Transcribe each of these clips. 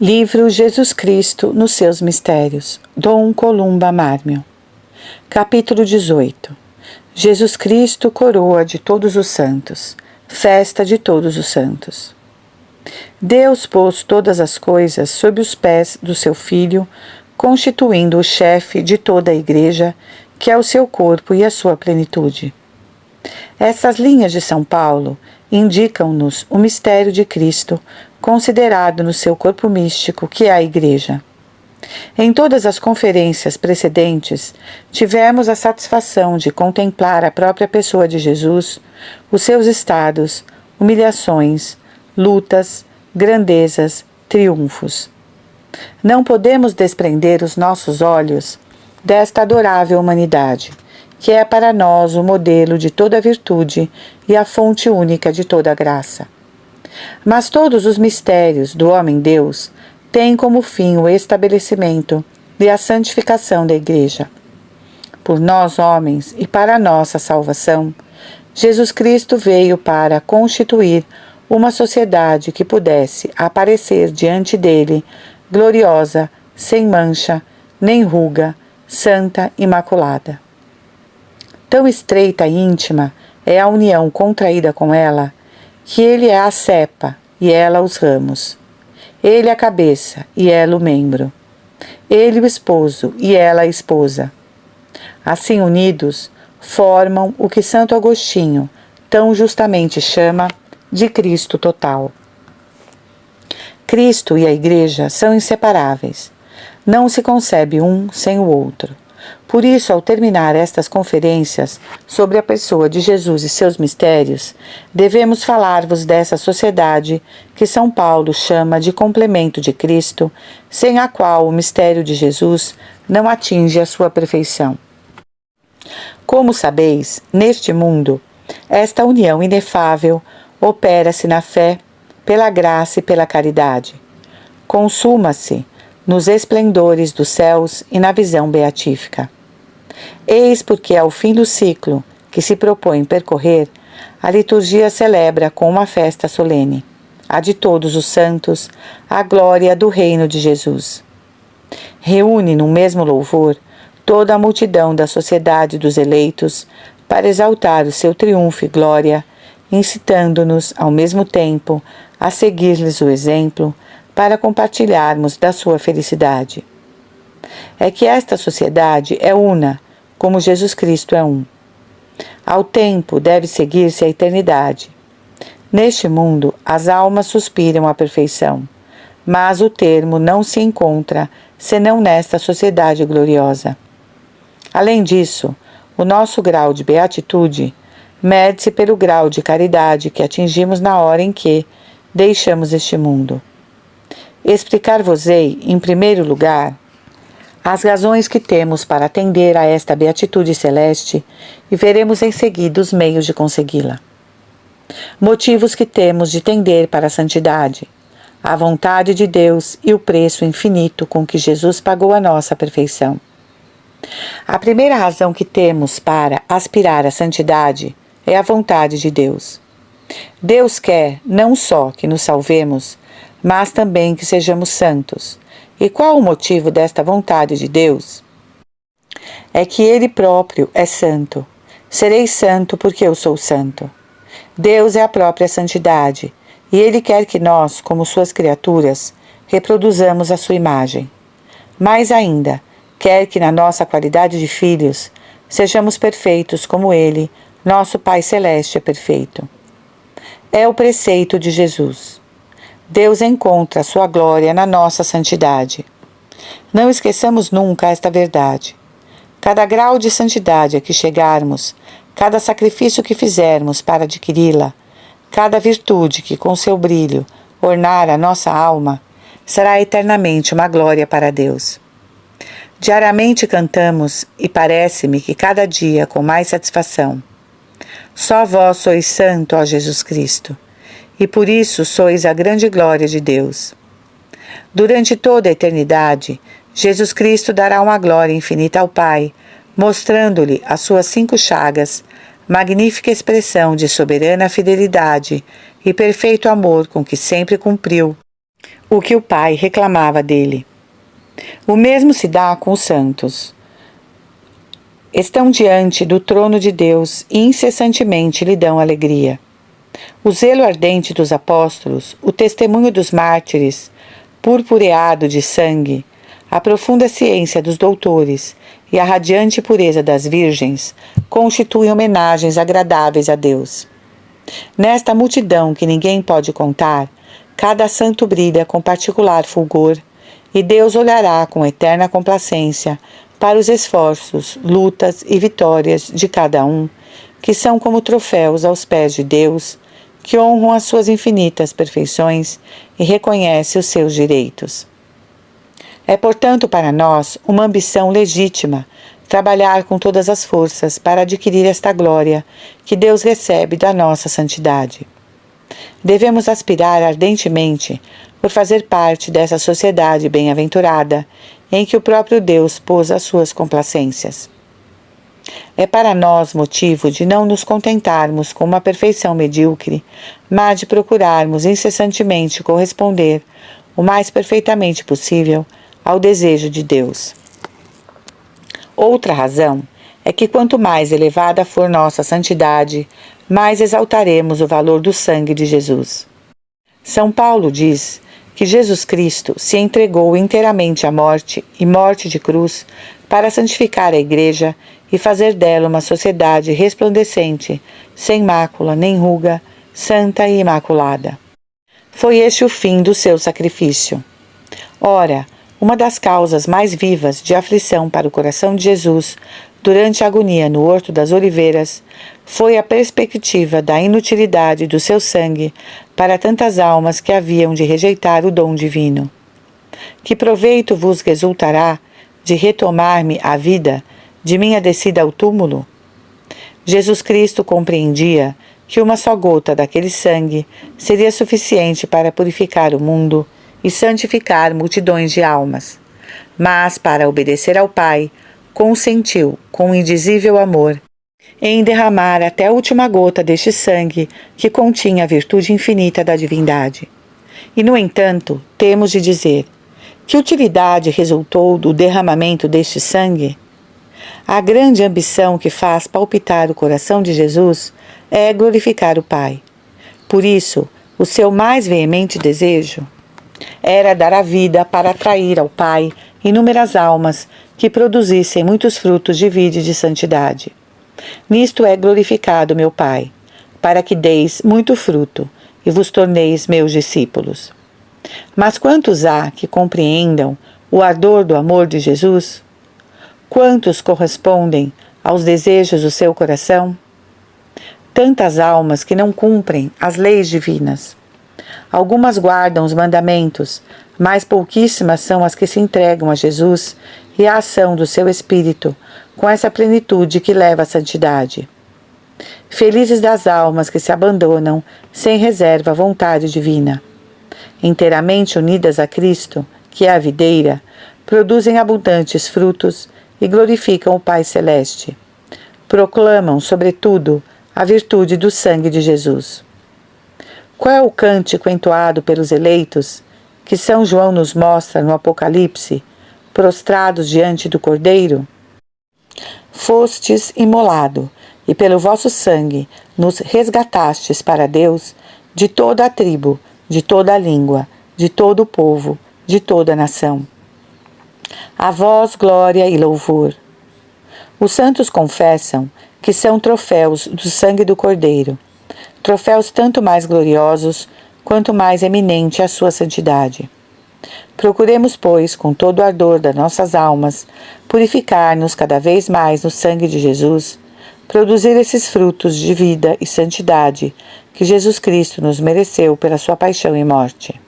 Livro Jesus Cristo nos seus mistérios, Dom Columba Mármio. Capítulo 18. Jesus Cristo, coroa de todos os santos, festa de todos os santos. Deus pôs todas as coisas sob os pés do seu Filho, constituindo o chefe de toda a Igreja, que é o seu corpo e a sua plenitude. Essas linhas de São Paulo indicam-nos o mistério de Cristo, considerado no seu corpo místico, que é a Igreja. Em todas as conferências precedentes, tivemos a satisfação de contemplar a própria pessoa de Jesus, os seus estados, humilhações, lutas, grandezas, triunfos. Não podemos desprender os nossos olhos desta adorável humanidade, que é para nós o modelo de toda virtude e a fonte única de toda graça. Mas todos os mistérios do homem-Deus têm como fim o estabelecimento e a santificação da Igreja. Por nós, homens, e para a nossa salvação, Jesus Cristo veio para constituir uma sociedade que pudesse aparecer diante dele, gloriosa, sem mancha, nem ruga, santa, imaculada. Tão estreita e íntima é a união contraída com ela, que ele é a cepa e ela os ramos. Ele a cabeça e ela o membro. Ele o esposo e ela a esposa. Assim unidos, formam o que Santo Agostinho tão justamente chama de Cristo total. Cristo e a Igreja são inseparáveis. Não se concebe um sem o outro. Por isso, ao terminar estas conferências sobre a pessoa de Jesus e seus mistérios, devemos falar-vos dessa sociedade que São Paulo chama de complemento de Cristo, sem a qual o mistério de Jesus não atinge a sua perfeição. Como sabeis, neste mundo, esta união inefável opera-se na fé, pela graça e pela caridade. Consuma-se nos esplendores dos céus e na visão beatífica. Eis porque, ao fim do ciclo que se propõe percorrer, a liturgia celebra com uma festa solene, a de todos os santos, a glória do reino de Jesus. Reúne no mesmo louvor toda a multidão da sociedade dos eleitos para exaltar o seu triunfo e glória, incitando-nos, ao mesmo tempo, a seguir-lhes o exemplo, para compartilharmos da sua felicidade. É que esta sociedade é una, como Jesus Cristo é um. Ao tempo deve seguir-se a eternidade. Neste mundo, as almas suspiram a perfeição, mas o termo não se encontra senão nesta sociedade gloriosa. Além disso, o nosso grau de beatitude mede-se pelo grau de caridade que atingimos na hora em que deixamos este mundo. Explicar-vos-ei, em primeiro lugar, as razões que temos para atender a esta beatitude celeste e veremos em seguida os meios de consegui-la. Motivos que temos de tender para a santidade, a vontade de Deus e o preço infinito com que Jesus pagou a nossa perfeição. A primeira razão que temos para aspirar à santidade é a vontade de Deus. Deus quer não só que nos salvemos, mas também que sejamos santos. E qual o motivo desta vontade de Deus? É que Ele próprio é santo. Serei santo porque eu sou santo. Deus é a própria santidade, e Ele quer que nós, como suas criaturas, reproduzamos a sua imagem. Mais ainda, quer que na nossa qualidade de filhos, sejamos perfeitos como Ele, nosso Pai Celeste, é perfeito. É o preceito de Jesus. Deus encontra a sua glória na nossa santidade. Não esqueçamos nunca esta verdade. Cada grau de santidade a que chegarmos, cada sacrifício que fizermos para adquiri-la, cada virtude que com seu brilho ornar a nossa alma, será eternamente uma glória para Deus. Diariamente cantamos, e parece-me que cada dia com mais satisfação: só vós sois santo, ó Jesus Cristo, e por isso sois a grande glória de Deus. Durante toda a eternidade, Jesus Cristo dará uma glória infinita ao Pai, mostrando-lhe as suas 5 chagas, magnífica expressão de soberana fidelidade e perfeito amor com que sempre cumpriu o que o Pai reclamava dele. O mesmo se dá com os santos. Estão diante do trono de Deus e incessantemente lhe dão alegria. O zelo ardente dos apóstolos, o testemunho dos mártires, purpureado de sangue, a profunda ciência dos doutores e a radiante pureza das virgens constituem homenagens agradáveis a Deus. Nesta multidão que ninguém pode contar, cada santo brilha com particular fulgor, e Deus olhará com eterna complacência para os esforços, lutas e vitórias de cada um, que são como troféus aos pés de Deus, que honram as suas infinitas perfeições e reconhece os seus direitos. É, portanto, para nós uma ambição legítima trabalhar com todas as forças para adquirir esta glória que Deus recebe da nossa santidade. Devemos aspirar ardentemente por fazer parte dessa sociedade bem-aventurada em que o próprio Deus pôs as suas complacências. É para nós motivo de não nos contentarmos com uma perfeição medíocre, mas de procurarmos incessantemente corresponder o mais perfeitamente possível ao desejo de Deus. Outra razão é que quanto mais elevada for nossa santidade, mais exaltaremos o valor do sangue de Jesus. São Paulo diz que Jesus Cristo se entregou inteiramente à morte e morte de cruz para santificar a Igreja e fazer dela uma sociedade resplandecente, sem mácula nem ruga, santa e imaculada. Foi este o fim do seu sacrifício. Ora, uma das causas mais vivas de aflição para o coração de Jesus durante a agonia no Horto das Oliveiras foi a perspectiva da inutilidade do seu sangue para tantas almas que haviam de rejeitar o dom divino. Que proveito vos resultará de retomar-me à vida de minha descida ao túmulo? Jesus Cristo compreendia que uma só gota daquele sangue seria suficiente para purificar o mundo e santificar multidões de almas. Mas, para obedecer ao Pai, consentiu, com indizível amor, em derramar até a última gota deste sangue que continha a virtude infinita da divindade. E, no entanto, temos de dizer: que utilidade resultou do derramamento deste sangue? A grande ambição que faz palpitar o coração de Jesus é glorificar o Pai. Por isso, o seu mais veemente desejo era dar a vida para atrair ao Pai inúmeras almas que produzissem muitos frutos de vida e de santidade. Nisto é glorificado meu Pai, para que deis muito fruto e vos torneis meus discípulos. Mas quantos há que compreendam o ardor do amor de Jesus? Quantos correspondem aos desejos do seu coração? Tantas almas que não cumprem as leis divinas. Algumas guardam os mandamentos, mas pouquíssimas são as que se entregam a Jesus e à ação do seu Espírito, com essa plenitude que leva à santidade. Felizes das almas que se abandonam sem reserva à vontade divina. Inteiramente unidas a Cristo, que é a videira, produzem abundantes frutos e glorificam o Pai Celeste. Proclamam, sobretudo, a virtude do sangue de Jesus. Qual é o cântico entoado pelos eleitos, que São João nos mostra no Apocalipse, prostrados diante do Cordeiro? Fostes imolado, e pelo vosso sangue nos resgatastes para Deus de toda a tribo, de toda a língua, de todo o povo, de toda a nação. A vós glória e louvor. Os santos confessam que são troféus do sangue do Cordeiro, troféus tanto mais gloriosos quanto mais eminente a sua santidade. Procuremos, pois, com todo o ardor das nossas almas, purificar-nos cada vez mais no sangue de Jesus, produzir esses frutos de vida e santidade que Jesus Cristo nos mereceu pela sua paixão e morte.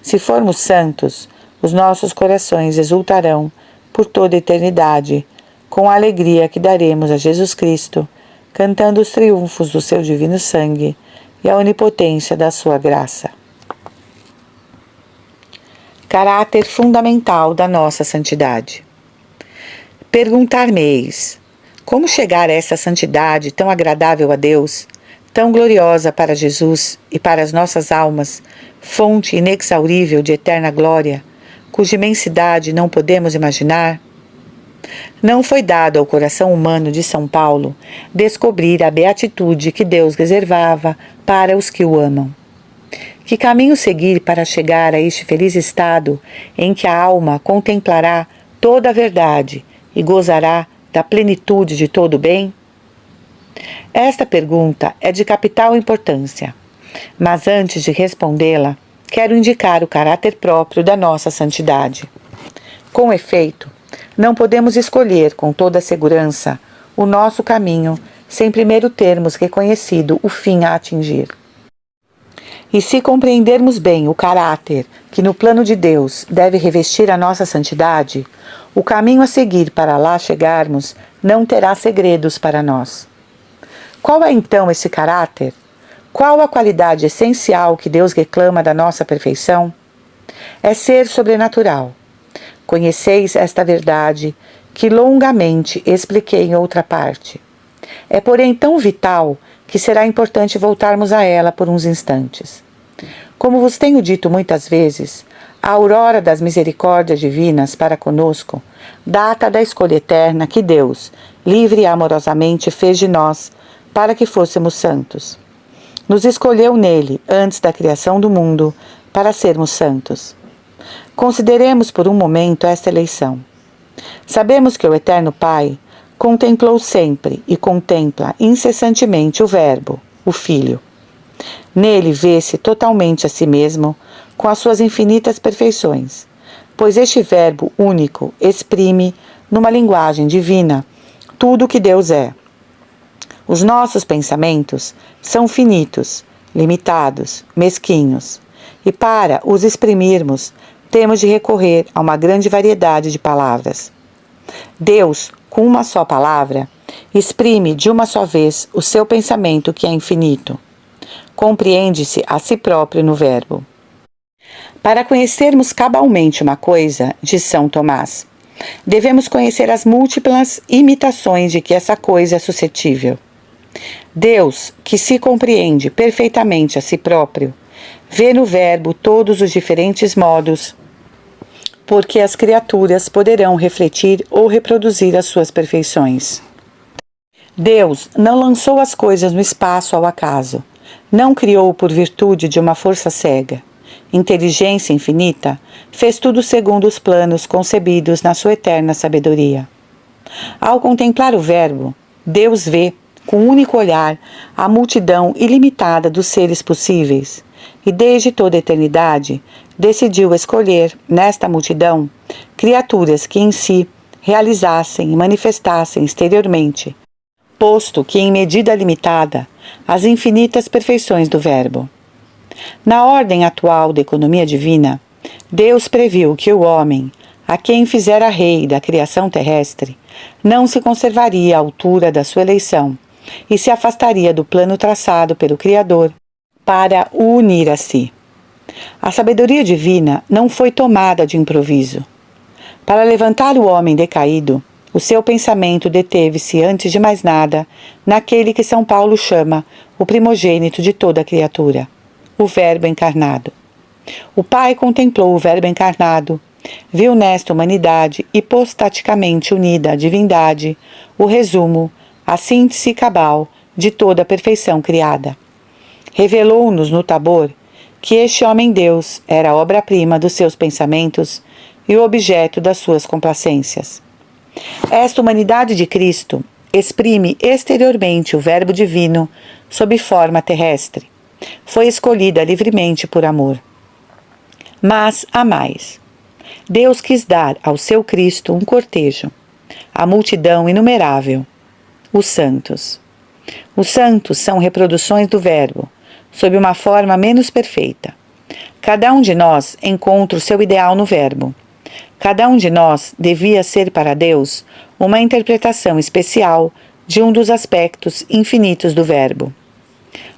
Se formos santos, os nossos corações exultarão por toda a eternidade, com a alegria que daremos a Jesus Cristo, cantando os triunfos do seu divino sangue e a onipotência da sua graça. Caráter fundamental da nossa santidade. Perguntar-me-eis: como chegar a essa santidade tão agradável a Deus, tão gloriosa para Jesus e para as nossas almas, fonte inexaurível de eterna glória, cuja imensidade não podemos imaginar? Não foi dado ao coração humano de São Paulo descobrir a beatitude que Deus reservava para os que o amam. Que caminho seguir para chegar a este feliz estado em que a alma contemplará toda a verdade e gozará da plenitude de todo o bem? Esta pergunta é de capital importância, mas antes de respondê-la, quero indicar o caráter próprio da nossa santidade. Com efeito, não podemos escolher com toda a segurança o nosso caminho sem primeiro termos reconhecido o fim a atingir. E se compreendermos bem o caráter que no plano de Deus deve revestir a nossa santidade, o caminho a seguir para lá chegarmos não terá segredos para nós. Qual é então esse caráter? Qual a qualidade essencial que Deus reclama da nossa perfeição? É ser sobrenatural. Conheceis esta verdade que longamente expliquei em outra parte. É porém tão vital que será importante voltarmos a ela por uns instantes. Como vos tenho dito muitas vezes, a aurora das misericórdias divinas para conosco data da escolha eterna que Deus, livre e amorosamente, fez de nós para que fôssemos santos. Nos escolheu nele, antes da criação do mundo, para sermos santos. Consideremos por um momento esta eleição. Sabemos que o Eterno Pai contemplou sempre e contempla incessantemente o Verbo, o Filho. Nele vê-se totalmente a si mesmo, com as suas infinitas perfeições, pois este Verbo único exprime, numa linguagem divina, tudo o que Deus é. Os nossos pensamentos são finitos, limitados, mesquinhos, e para os exprimirmos, temos de recorrer a uma grande variedade de palavras. Deus, com uma só palavra, exprime de uma só vez o seu pensamento que é infinito. Compreende-se a si próprio no Verbo. Para conhecermos cabalmente uma coisa, diz São Tomás, devemos conhecer as múltiplas imitações de que essa coisa é suscetível. Deus, que se compreende perfeitamente a si próprio, vê no Verbo todos os diferentes modos porque as criaturas poderão refletir ou reproduzir as suas perfeições. Deus não lançou as coisas no espaço ao acaso, não criou por virtude de uma força cega. Inteligência infinita, fez tudo segundo os planos concebidos na sua eterna sabedoria. Ao contemplar o Verbo, Deus vê, com um único olhar, a multidão ilimitada dos seres possíveis, e desde toda a eternidade, decidiu escolher, nesta multidão, criaturas que em si realizassem e manifestassem exteriormente, posto que em medida limitada, as infinitas perfeições do Verbo. Na ordem atual da economia divina, Deus previu que o homem, a quem fizera rei da criação terrestre, não se conservaria à altura da sua eleição e se afastaria do plano traçado pelo Criador para o unir a si. A sabedoria divina não foi tomada de improviso. Para levantar o homem decaído, o seu pensamento deteve-se, antes de mais nada, naquele que São Paulo chama o primogênito de toda a criatura, o Verbo encarnado. O Pai contemplou o Verbo encarnado, viu nesta humanidade hipostaticamente unida à divindade o resumo, a síntese cabal de toda a perfeição criada. Revelou-nos no Tabor que este homem-Deus era a obra-prima dos seus pensamentos e o objeto das suas complacências. Esta humanidade de Cristo exprime exteriormente o Verbo divino sob forma terrestre. Foi escolhida livremente por amor. Mas há mais. Deus quis dar ao seu Cristo um cortejo, a multidão inumerável, os santos. Os santos são reproduções do Verbo, sob uma forma menos perfeita. Cada um de nós encontra o seu ideal no Verbo. Cada um de nós devia ser para Deus uma interpretação especial de um dos aspectos infinitos do Verbo.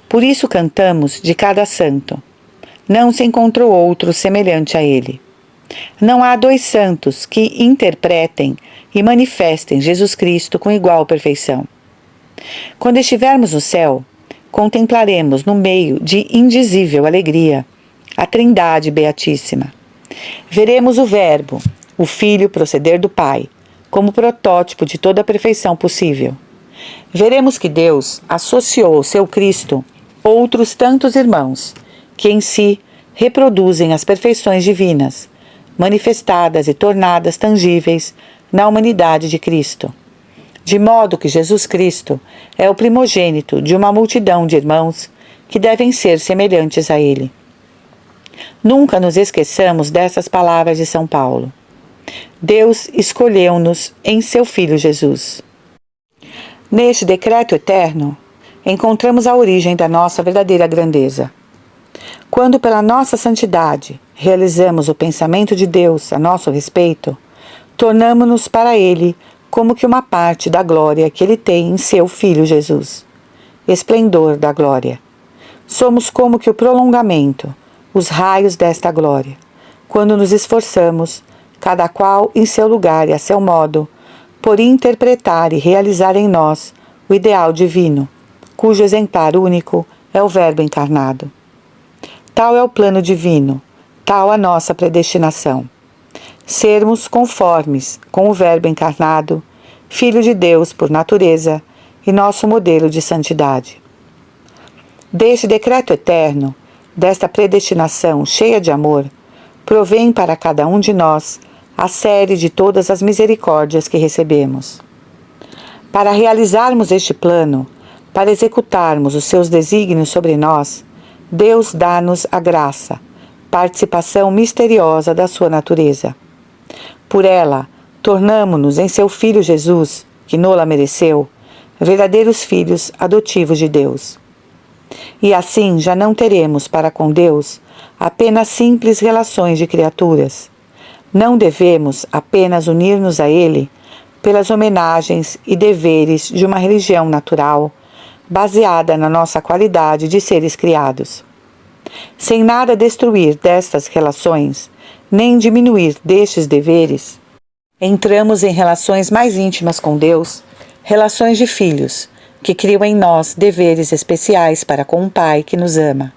Por isso cantamos de cada santo. Não se encontrou outro semelhante a ele. Não há dois santos que interpretem e manifestem Jesus Cristo com igual perfeição. Quando estivermos no céu, contemplaremos no meio de indizível alegria a Trindade Beatíssima. Veremos o Verbo, o Filho proceder do Pai, como protótipo de toda a perfeição possível. Veremos que Deus associou ao seu Cristo outros tantos irmãos, que em si reproduzem as perfeições divinas, manifestadas e tornadas tangíveis na humanidade de Cristo. De modo que Jesus Cristo é o primogênito de uma multidão de irmãos que devem ser semelhantes a Ele. Nunca nos esqueçamos dessas palavras de São Paulo. Deus escolheu-nos em seu Filho Jesus. Neste decreto eterno, encontramos a origem da nossa verdadeira grandeza. Quando, pela nossa santidade, realizamos o pensamento de Deus a nosso respeito, tornamo-nos para Ele como que uma parte da glória que Ele tem em seu Filho Jesus. Esplendor da glória. Somos como que o prolongamento, os raios desta glória, quando nos esforçamos, cada qual em seu lugar e a seu modo, por interpretar e realizar em nós o ideal divino, cujo exemplar único é o Verbo encarnado. Tal é o plano divino, tal a nossa predestinação. Sermos conformes com o Verbo encarnado, Filho de Deus por natureza e nosso modelo de santidade. Deste decreto eterno, desta predestinação cheia de amor, provém para cada um de nós a série de todas as misericórdias que recebemos. Para realizarmos este plano, para executarmos os seus desígnios sobre nós, Deus dá-nos a graça, participação misteriosa da sua natureza. Por ela, tornamo-nos em seu Filho Jesus, que nola mereceu, verdadeiros filhos adotivos de Deus. E assim já não teremos para com Deus apenas simples relações de criaturas. Não devemos apenas unir-nos a Ele pelas homenagens e deveres de uma religião natural, baseada na nossa qualidade de seres criados. Sem nada destruir destas relações, nem diminuir destes deveres, entramos em relações mais íntimas com Deus, relações de filhos, que criam em nós deveres especiais para com um Pai que nos ama.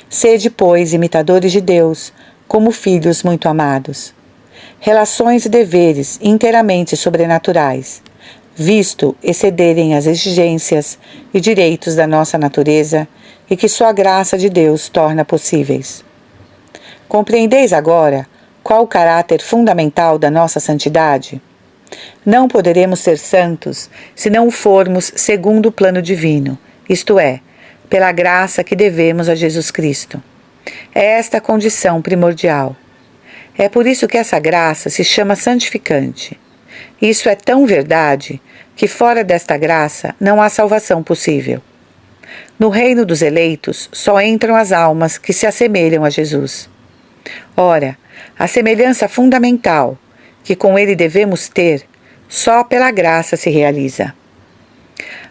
Sede, pois, imitadores de Deus, como filhos muito amados. Relações e deveres inteiramente sobrenaturais, visto excederem as exigências e direitos da nossa natureza e que só a graça de Deus torna possíveis. Compreendeis agora qual o caráter fundamental da nossa santidade? Não poderemos ser santos se não o formos segundo o plano divino, isto é, pela graça que devemos a Jesus Cristo. É esta a condição primordial. É por isso que essa graça se chama santificante. Isso é tão verdade que fora desta graça não há salvação possível. No reino dos eleitos só entram as almas que se assemelham a Jesus. Ora, a semelhança fundamental que com ele devemos ter, só pela graça se realiza.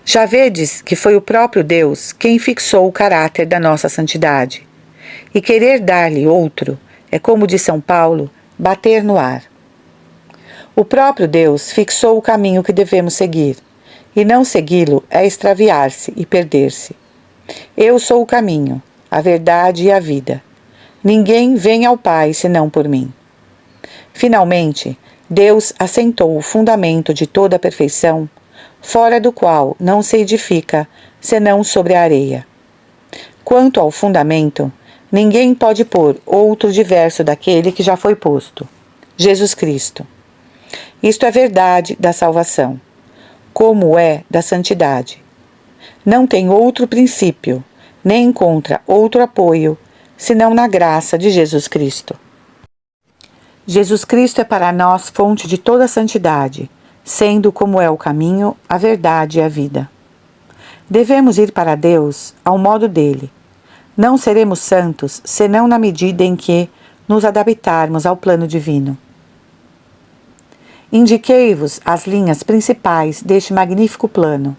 Já vedes que foi o próprio Deus quem fixou o caráter da nossa santidade. E querer dar-lhe outro é, como diz São Paulo, bater no ar. O próprio Deus fixou o caminho que devemos seguir, e não segui-lo é extraviar-se e perder-se. Eu sou o caminho, a verdade e a vida. Ninguém vem ao Pai senão por mim. Finalmente, Deus assentou o fundamento de toda a perfeição, fora do qual não se edifica, senão sobre a areia. Quanto ao fundamento, ninguém pode pôr outro diverso daquele que já foi posto, Jesus Cristo. Isto é verdade da salvação, como é da santidade. Não tem outro princípio, nem encontra outro apoio, senão na graça de Jesus Cristo. Jesus Cristo é para nós fonte de toda a santidade, sendo como é o caminho, a verdade e a vida. Devemos ir para Deus ao modo dele. Não seremos santos senão na medida em que nos adaptarmos ao plano divino. Indiquei-vos as linhas principais deste magnífico plano.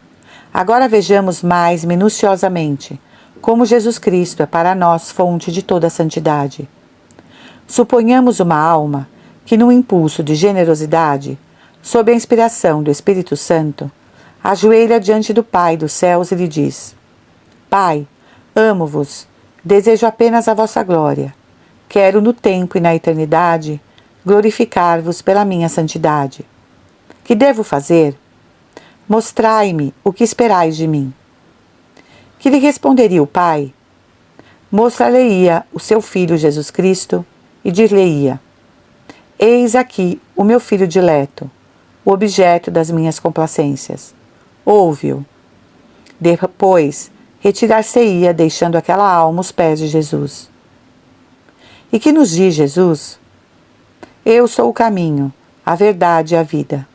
Agora vejamos mais minuciosamente como Jesus Cristo é para nós fonte de toda a santidade. Suponhamos uma alma que, num impulso de generosidade, sob a inspiração do Espírito Santo, ajoelha diante do Pai dos céus e lhe diz: Pai, amo-vos, desejo apenas a vossa glória. quero no tempo e na eternidade glorificar-vos pela minha santidade. Que devo fazer? Mostrai-me o que esperais de mim. Que lhe responderia o Pai? Mostrar-lhe-ia o seu Filho Jesus Cristo e dir-lhe-ia: Eis aqui o meu Filho dileto, o objeto das minhas complacências. Ouve-o. Depois, retirar-se-ia, deixando aquela alma aos pés de Jesus. E que nos diz Jesus? Eu sou o caminho, a verdade e a vida.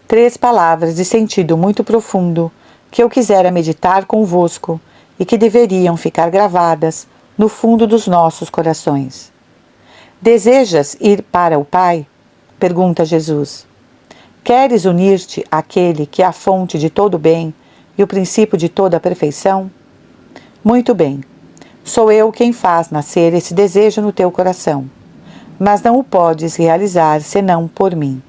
3 palavras de sentido muito profundo que eu quisera meditar convosco e que deveriam ficar gravadas no fundo dos nossos corações. Desejas ir para o Pai? Pergunta Jesus. Queres unir-te àquele que é a fonte de todo o bem e o princípio de toda a perfeição? Muito bem. Sou eu quem faz nascer esse desejo no teu coração, mas não o podes realizar senão por mim.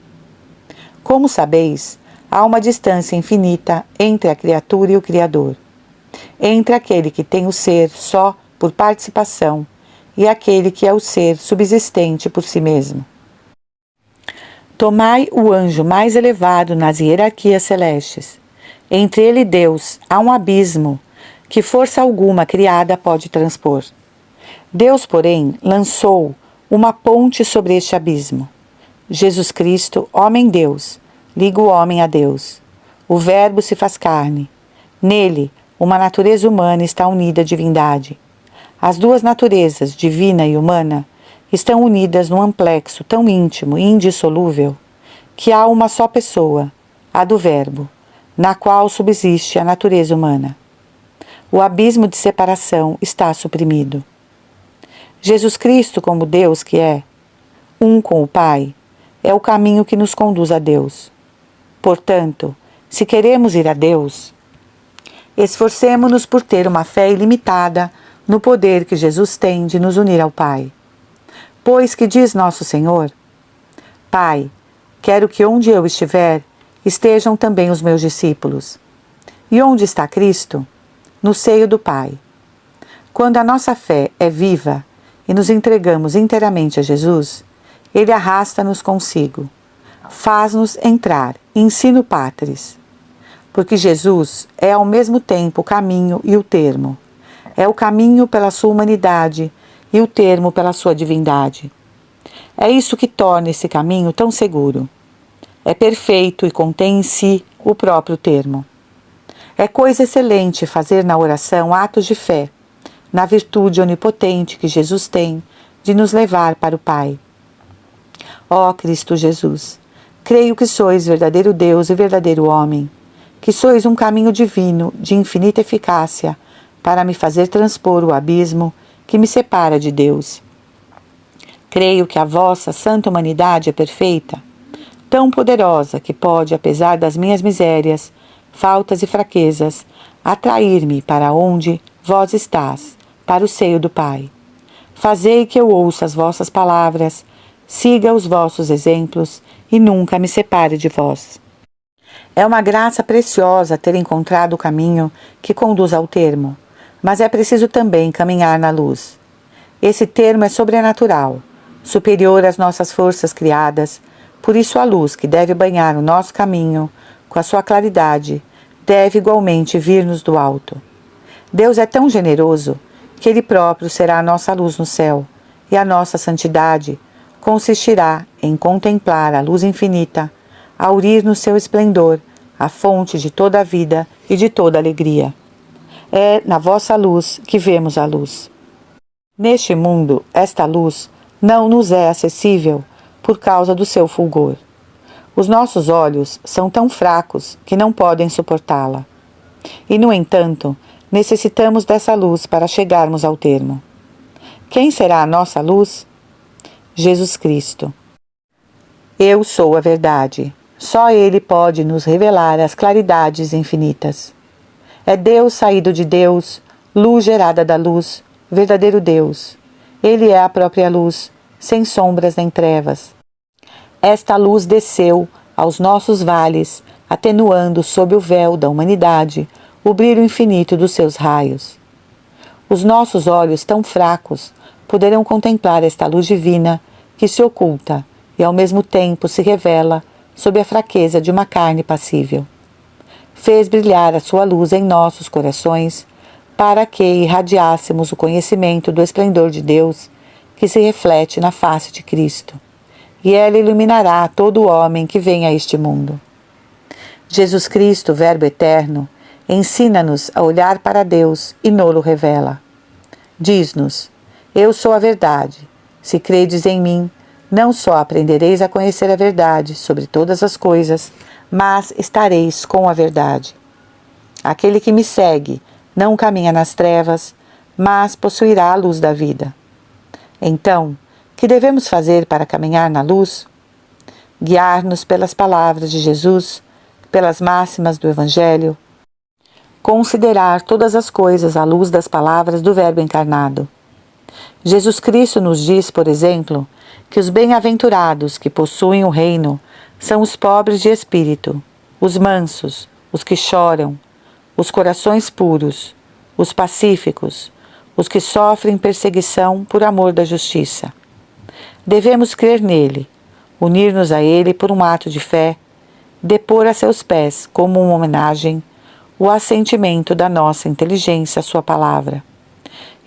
Como sabeis, há uma distância infinita entre a criatura e o Criador, entre aquele que tem o ser só por participação e aquele que é o ser subsistente por si mesmo. Tomai o anjo mais elevado nas hierarquias celestes. Entre ele e Deus há um abismo que força alguma criada pode transpor. Deus, porém, lançou uma ponte sobre este abismo. Jesus Cristo, homem-Deus, liga o homem a Deus. O Verbo se faz carne. Nele, uma natureza humana está unida à divindade. As duas naturezas, divina e humana, estão unidas num amplexo tão íntimo e indissolúvel que há uma só pessoa, a do Verbo, na qual subsiste a natureza humana. O abismo de separação está suprimido. Jesus Cristo, como Deus que é, um com o Pai, é o caminho que nos conduz a Deus. Portanto, se queremos ir a Deus, esforcemo-nos por ter uma fé ilimitada no poder que Jesus tem de nos unir ao Pai. Pois que diz nosso Senhor: Pai, quero que onde eu estiver, estejam também os meus discípulos. E onde está Cristo? No seio do Pai. Quando a nossa fé é viva e nos entregamos inteiramente a Jesus, Ele arrasta-nos consigo, faz-nos entrar, ensino patris. Porque Jesus é ao mesmo tempo o caminho e o termo. É o caminho pela sua humanidade e o termo pela sua divindade. É isso que torna esse caminho tão seguro. É perfeito e contém em si o próprio termo. É coisa excelente fazer na oração atos de fé, na virtude onipotente que Jesus tem de nos levar para o Pai. Ó Cristo Jesus, creio que sois verdadeiro Deus e verdadeiro homem, que sois um caminho divino de infinita eficácia para me fazer transpor o abismo que me separa de Deus. Creio que a vossa santa humanidade é perfeita, tão poderosa que pode, apesar das minhas misérias, faltas e fraquezas, atrair-me para onde vós estás, para o seio do Pai. Fazei que eu ouça as vossas palavras, siga os vossos exemplos e nunca me separe de vós. É uma graça preciosa ter encontrado o caminho que conduz ao termo, mas é preciso também caminhar na luz. Esse termo é sobrenatural, superior às nossas forças criadas, por isso a luz que deve banhar o nosso caminho, com a sua claridade, deve igualmente vir-nos do alto. Deus é tão generoso que Ele próprio será a nossa luz no céu, e a nossa santidade consistirá em contemplar a luz infinita, aurir no seu esplendor a fonte de toda a vida e de toda alegria. É na vossa luz que vemos a luz. Neste mundo, esta luz não nos é acessível por causa do seu fulgor. Os nossos olhos são tão fracos que não podem suportá-la. E, no entanto, necessitamos dessa luz para chegarmos ao termo. Quem será a nossa luz? Jesus Cristo. Eu sou a verdade. Só Ele pode nos revelar as claridades infinitas. É Deus saído de Deus, luz gerada da luz, verdadeiro Deus. Ele é a própria luz, sem sombras nem trevas. Esta luz desceu aos nossos vales, atenuando sob o véu da humanidade o brilho infinito dos seus raios. Os nossos olhos tão fracos poderão contemplar esta luz divina que se oculta e ao mesmo tempo se revela sob a fraqueza de uma carne passível. Fez brilhar a sua luz em nossos corações, para que irradiássemos o conhecimento do esplendor de Deus que se reflete na face de Cristo, e ela iluminará todo homem que vem a este mundo. Jesus Cristo, Verbo eterno, ensina-nos a olhar para Deus e nolo revela. Diz-nos: eu sou a verdade. Se credes em mim, não só aprendereis a conhecer a verdade sobre todas as coisas, mas estareis com a verdade. Aquele que me segue não caminha nas trevas, mas possuirá a luz da vida. Então, que devemos fazer para caminhar na luz? Guiar-nos pelas palavras de Jesus, pelas máximas do Evangelho, considerar todas as coisas à luz das palavras do Verbo encarnado. Jesus Cristo nos diz, por exemplo, que os bem-aventurados que possuem o reino são os pobres de espírito, os mansos, os que choram, os corações puros, os pacíficos, os que sofrem perseguição por amor da justiça. Devemos crer nele, unir-nos a ele por um ato de fé, depor a seus pés, como uma homenagem, o assentimento da nossa inteligência à sua palavra.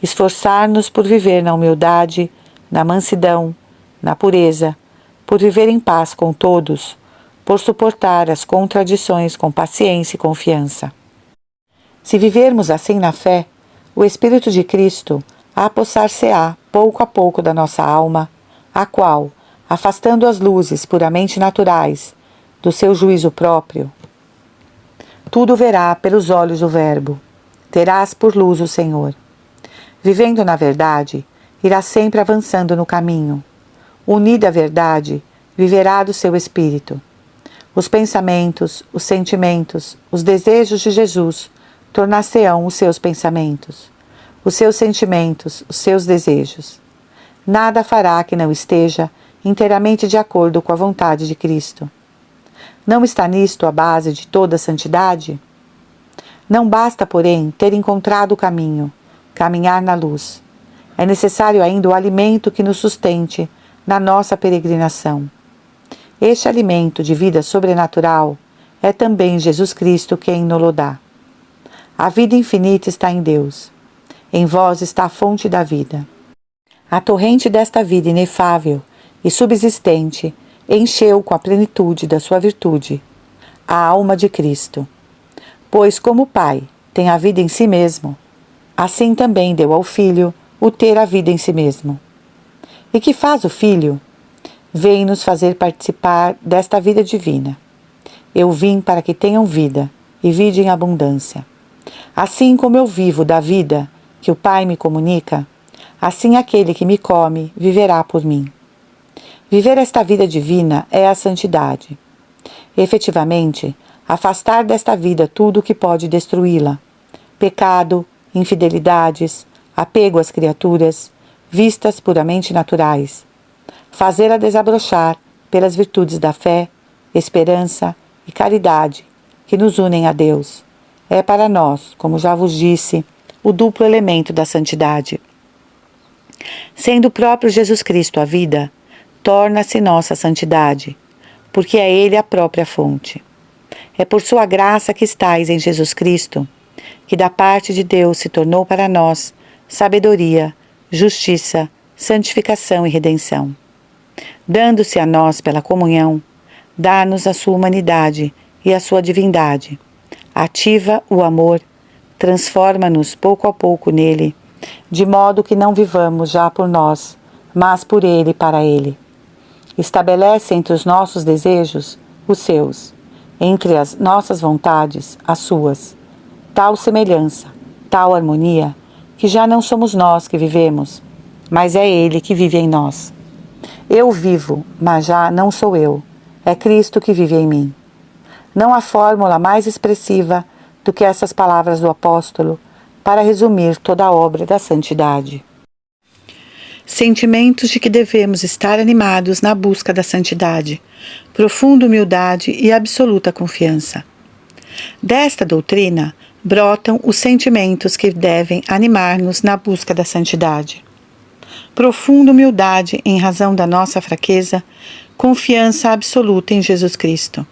Esforçar-nos por viver na humildade, na mansidão, na pureza, por viver em paz com todos, por suportar as contradições com paciência e confiança. Se vivermos assim na fé, o Espírito de Cristo apossar-se-á pouco a pouco da nossa alma, a qual, afastando as luzes puramente naturais do seu juízo próprio, tudo verá pelos olhos do Verbo. Terás por luz o Senhor. Vivendo na verdade, irá sempre avançando no caminho. Unida à verdade, viverá do seu espírito. Os pensamentos, os sentimentos, os desejos de Jesus tornar-se-ão os seus pensamentos, os seus sentimentos, os seus desejos. Nada fará que não esteja inteiramente de acordo com a vontade de Cristo. Não está nisto a base de toda a santidade? Não basta, porém, ter encontrado o caminho, caminhar na luz. É necessário ainda o alimento que nos sustente na nossa peregrinação. Este alimento de vida sobrenatural é também Jesus Cristo quem nos dá. A vida infinita está em Deus. Em vós está a fonte da vida. A torrente desta vida inefável e subsistente encheu com a plenitude da sua virtude a alma de Cristo. Pois como o Pai tem a vida em si mesmo, assim também deu ao Filho o ter a vida em si mesmo. E que faz o Filho? Vem nos fazer participar desta vida divina. Eu vim para que tenham vida, e vida em abundância. Assim como eu vivo da vida que o Pai me comunica, assim aquele que me come viverá por mim. Viver esta vida divina é a santidade. Efetivamente, afastar desta vida tudo o que pode destruí-la. Pecado, infidelidades, apego às criaturas, vistas puramente naturais. Fazê-la desabrochar pelas virtudes da fé, esperança e caridade que nos unem a Deus. É para nós, como já vos disse, o duplo elemento da santidade. Sendo o próprio Jesus Cristo a vida, torna-se nossa santidade, porque é Ele a própria fonte. É por sua graça que estais em Jesus Cristo, que da parte de Deus se tornou para nós sabedoria, justiça, santificação e redenção. Dando-se a nós pela comunhão, dá-nos a sua humanidade e a sua divindade. Ativa o amor, transforma-nos pouco a pouco nele, de modo que não vivamos já por nós, mas por ele e para ele. Estabelece entre os nossos desejos os seus, entre as nossas vontades as suas. Tal semelhança, tal harmonia, que já não somos nós que vivemos, mas é ele que vive em nós. Eu vivo, mas já não sou eu, é Cristo que vive em mim. Não há fórmula mais expressiva do que essas palavras do apóstolo para resumir toda a obra da santidade. Sentimentos de que devemos estar animados na busca da santidade, profunda humildade e absoluta confiança. Desta doutrina brotam os sentimentos que devem animar-nos na busca da santidade. profunda humildade em razão da nossa fraqueza, confiança absoluta em Jesus Cristo.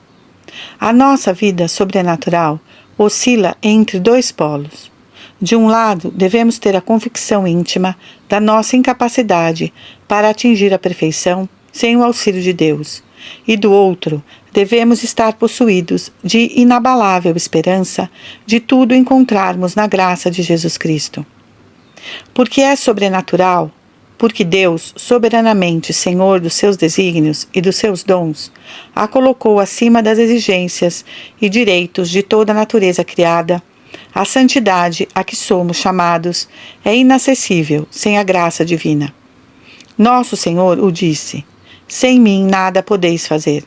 A nossa vida sobrenatural oscila entre dois polos. De um lado, devemos ter a convicção íntima da nossa incapacidade para atingir a perfeição sem o auxílio de Deus, e do outro, devemos estar possuídos de inabalável esperança de tudo encontrarmos na graça de Jesus Cristo. Porque é sobrenatural, porque Deus, soberanamente Senhor dos seus desígnios e dos seus dons, a colocou acima das exigências e direitos de toda a natureza criada, a santidade a que somos chamados é inacessível sem a graça divina. Nosso Senhor o disse: sem mim nada podeis fazer.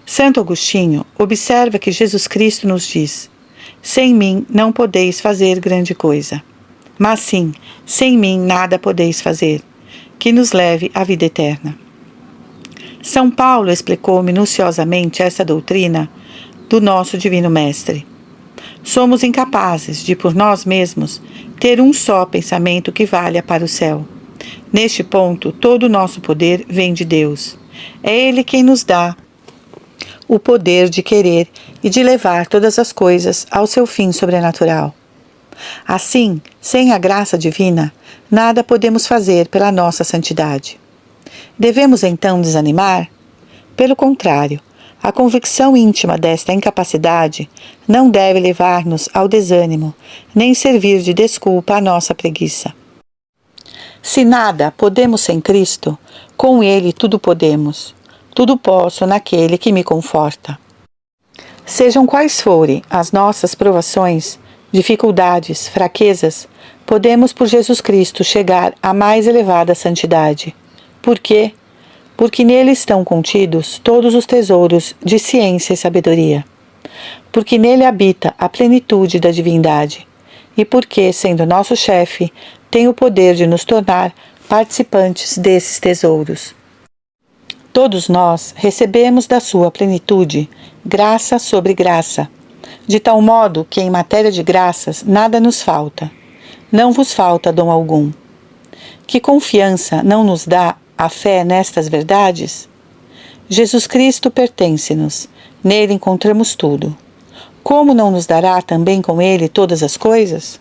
Santo Agostinho observa que Jesus Cristo nos diz: sem mim não podeis fazer grande coisa. Mas sim, sem mim nada podeis fazer, que nos leve à vida eterna. São Paulo explicou minuciosamente essa doutrina do nosso Divino Mestre. Somos incapazes de, por nós mesmos, ter um só pensamento que valha para o céu. Neste ponto, todo o nosso poder vem de Deus. É Ele quem nos dá o poder de querer e de levar todas as coisas ao seu fim sobrenatural. Assim, sem a graça divina, nada podemos fazer pela nossa santidade. Devemos então desanimar? Pelo contrário, a convicção íntima desta incapacidade não deve levar-nos ao desânimo, nem servir de desculpa à nossa preguiça. Se nada podemos sem Cristo, com Ele tudo podemos. Tudo posso naquele que me conforta. Sejam quais forem as nossas provações, dificuldades, fraquezas, podemos por Jesus Cristo chegar à mais elevada santidade. Por quê? Porque nele estão contidos todos os tesouros de ciência e sabedoria. Porque nele habita a plenitude da divindade. E porque, sendo nosso chefe, tem o poder de nos tornar participantes desses tesouros. Todos nós recebemos da sua plenitude graça sobre graça, de tal modo que em matéria de graças nada nos falta. Não vos falta dom algum. Que confiança não nos dá a fé nestas verdades? Jesus Cristo pertence-nos, nele encontramos tudo. Como não nos dará também com ele todas as coisas?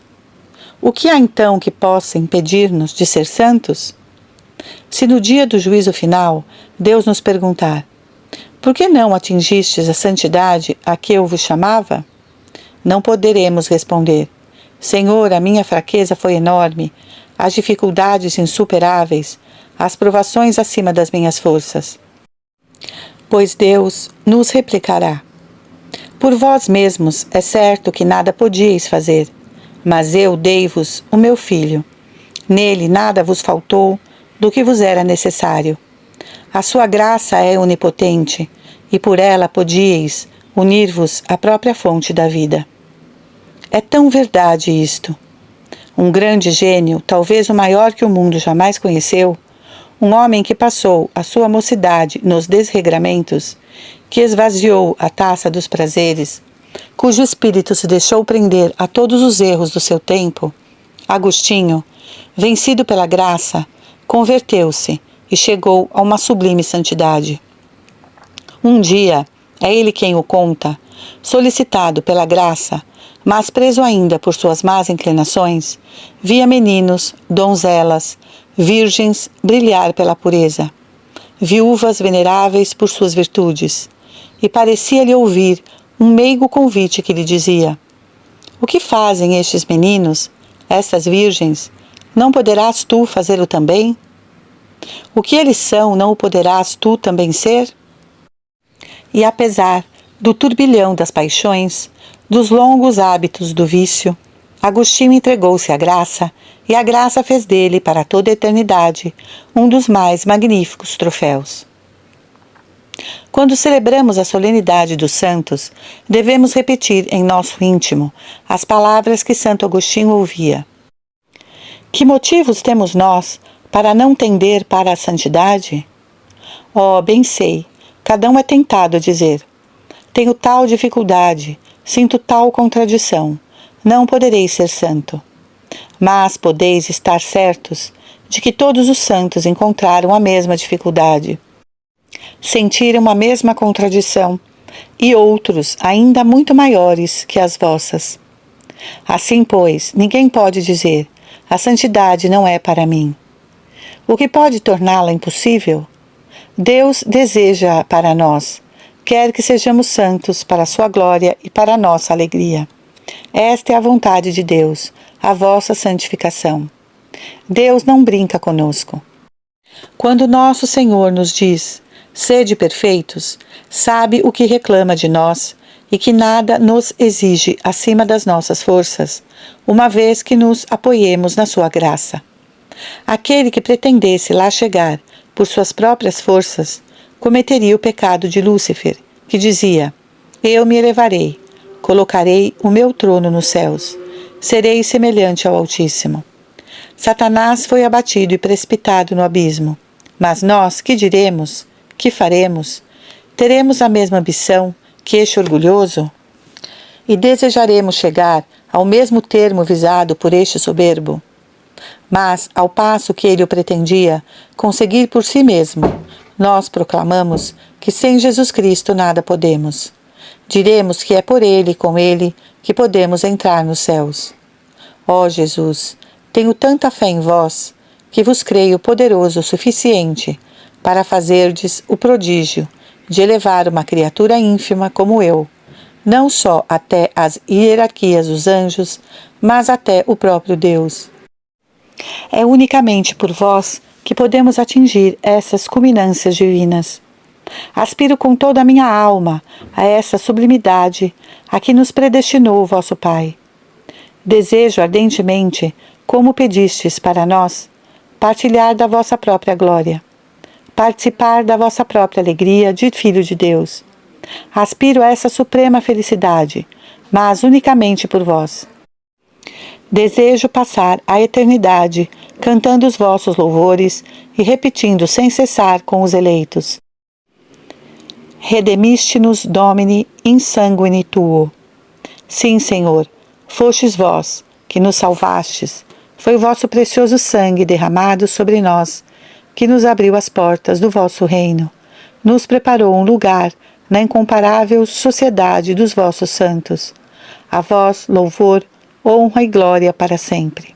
O que há então que possa impedir-nos de ser santos? Se no dia do juízo final Deus nos perguntar: por que não atingistes a santidade a que eu vos chamava? Não poderemos responder: Senhor, a minha fraqueza foi enorme, as dificuldades insuperáveis, as provações acima das minhas forças. Pois Deus nos replicará: por vós mesmos é certo que nada podíeis fazer, mas eu dei-vos o meu Filho. Nele nada vos faltou do que vos era necessário. A sua graça é onipotente, e por ela podíeis unir-vos à própria fonte da vida. É tão verdade isto. Um grande gênio, talvez o maior que o mundo jamais conheceu, um homem que passou a sua mocidade nos desregramentos, que esvaziou a taça dos prazeres, cujo espírito se deixou prender a todos os erros do seu tempo, Agostinho, vencido pela graça, converteu-se e chegou a uma sublime santidade. Um dia, é ele quem o conta, solicitado pela graça, mas preso ainda por suas más inclinações, via meninos, donzelas, virgens brilhar pela pureza, viúvas veneráveis por suas virtudes, e parecia-lhe ouvir um meigo convite que lhe dizia: o que fazem estes meninos, estas virgens, não poderás tu fazê-lo também? O que eles são, não o poderás tu também ser? E apesar do turbilhão das paixões, dos longos hábitos do vício, Agostinho entregou-se à graça, e a graça fez dele, para toda a eternidade, um dos mais magníficos troféus. Quando celebramos a solenidade dos santos, devemos repetir em nosso íntimo as palavras que Santo Agostinho ouvia. Que motivos temos nós para não tender para a santidade? Oh, bem sei, cada um é tentado a dizer: tenho tal dificuldade, sinto tal contradição, não poderei ser santo. Mas podeis estar certos de que todos os santos encontraram a mesma dificuldade, sentiram a mesma contradição, e outros ainda muito maiores que as vossas. Assim, pois, ninguém pode dizer: a santidade não é para mim. O que pode torná-la impossível? Deus deseja para nós, quer que sejamos santos para a sua glória e para a nossa alegria. Esta é a vontade de Deus, a vossa santificação. Deus não brinca conosco. Quando nosso Senhor nos diz: sede perfeitos, sabe o que reclama de nós e que nada nos exige acima das nossas forças, uma vez que nos apoiemos na sua graça. Aquele que pretendesse lá chegar por suas próprias forças, cometeria o pecado de Lúcifer, que dizia: eu me elevarei, colocarei o meu trono nos céus, serei semelhante ao Altíssimo. Satanás foi abatido e precipitado no abismo. Mas nós, que diremos? Que faremos? Teremos a mesma ambição que este orgulhoso? E desejaremos chegar ao mesmo termo visado por este soberbo? Mas, ao passo que ele o pretendia conseguir por si mesmo, nós proclamamos que sem Jesus Cristo nada podemos. Diremos que é por ele e com ele que podemos entrar nos céus. Ó Jesus, tenho tanta fé em vós, que vos creio poderoso o suficiente para fazerdes o prodígio de elevar uma criatura ínfima como eu, não só até as hierarquias dos anjos, mas até o próprio Deus. É unicamente por vós que podemos atingir essas culminâncias divinas. Aspiro com toda a minha alma a essa sublimidade a que nos predestinou o vosso Pai. Desejo ardentemente, como pedistes para nós, partilhar da vossa própria glória, participar da vossa própria alegria de Filho de Deus. Aspiro a essa suprema felicidade, mas unicamente por vós. Desejo passar a eternidade cantando os vossos louvores e repetindo sem cessar com os eleitos: Redemiste-nos, Domine, in sanguine tuo. Sim, Senhor, fostes vós que nos salvastes. Foi o vosso precioso sangue derramado sobre nós que nos abriu as portas do vosso reino, nos preparou um lugar na incomparável sociedade dos vossos santos. A vós louvor, honra e glória para sempre.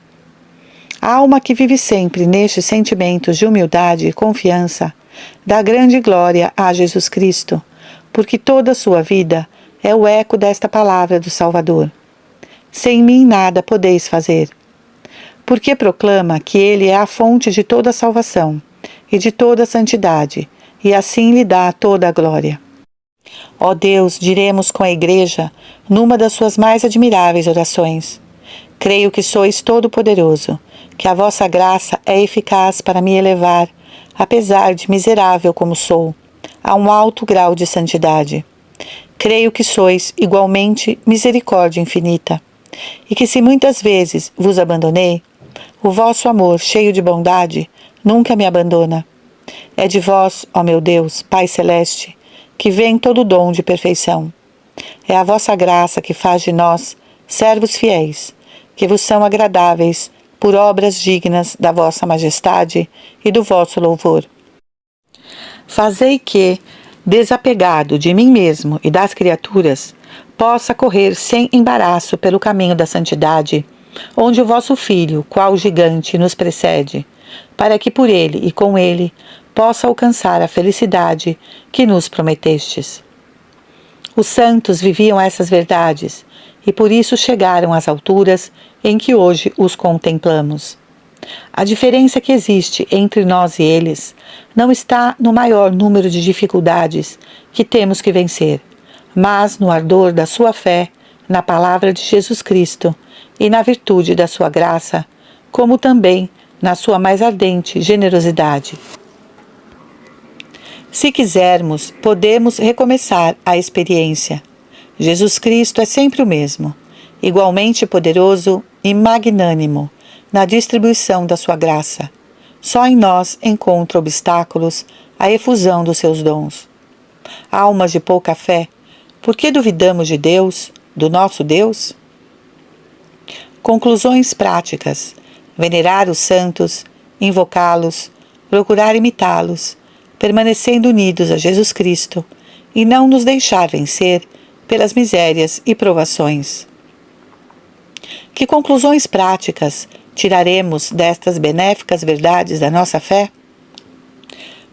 A alma que vive sempre nestes sentimentos de humildade e confiança dá grande glória a Jesus Cristo, porque toda a sua vida é o eco desta palavra do Salvador. Sem mim nada podeis fazer. Porque proclama que Ele é a fonte de toda a salvação e de toda a santidade, e assim lhe dá toda a glória. Ó Deus, diremos com a Igreja, numa das suas mais admiráveis orações: creio que sois todo-poderoso, que a vossa graça é eficaz para me elevar, apesar de miserável como sou, a um alto grau de santidade. Creio que sois igualmente misericórdia infinita, e que se muitas vezes vos abandonei, o vosso amor cheio de bondade nunca me abandona. É de vós, ó meu Deus, Pai Celeste, que vem todo o dom de perfeição. É a vossa graça que faz de nós servos fiéis, que vos são agradáveis por obras dignas da vossa majestade e do vosso louvor. Fazei que, desapegado de mim mesmo e das criaturas, possa correr sem embaraço pelo caminho da santidade, onde o vosso Filho, qual gigante, nos precede, para que por ele e com ele possa alcançar a felicidade que nos prometestes. Os santos viviam essas verdades e por isso chegaram às alturas em que hoje os contemplamos. A diferença que existe entre nós e eles não está no maior número de dificuldades que temos que vencer, mas no ardor da sua fé, na palavra de Jesus Cristo e na virtude da sua graça, como também na sua mais ardente generosidade. Se quisermos, podemos recomeçar a experiência. Jesus Cristo é sempre o mesmo, igualmente poderoso e magnânimo na distribuição da sua graça. Só em nós encontra obstáculos à efusão dos seus dons. Almas de pouca fé, por que duvidamos de Deus, do nosso Deus? Conclusões práticas: venerar os santos invocá-los, procurar imitá-los, permanecendo unidos a Jesus Cristo e não nos deixar vencer pelas misérias e provações. Que conclusões práticas tiraremos destas benéficas verdades da nossa fé?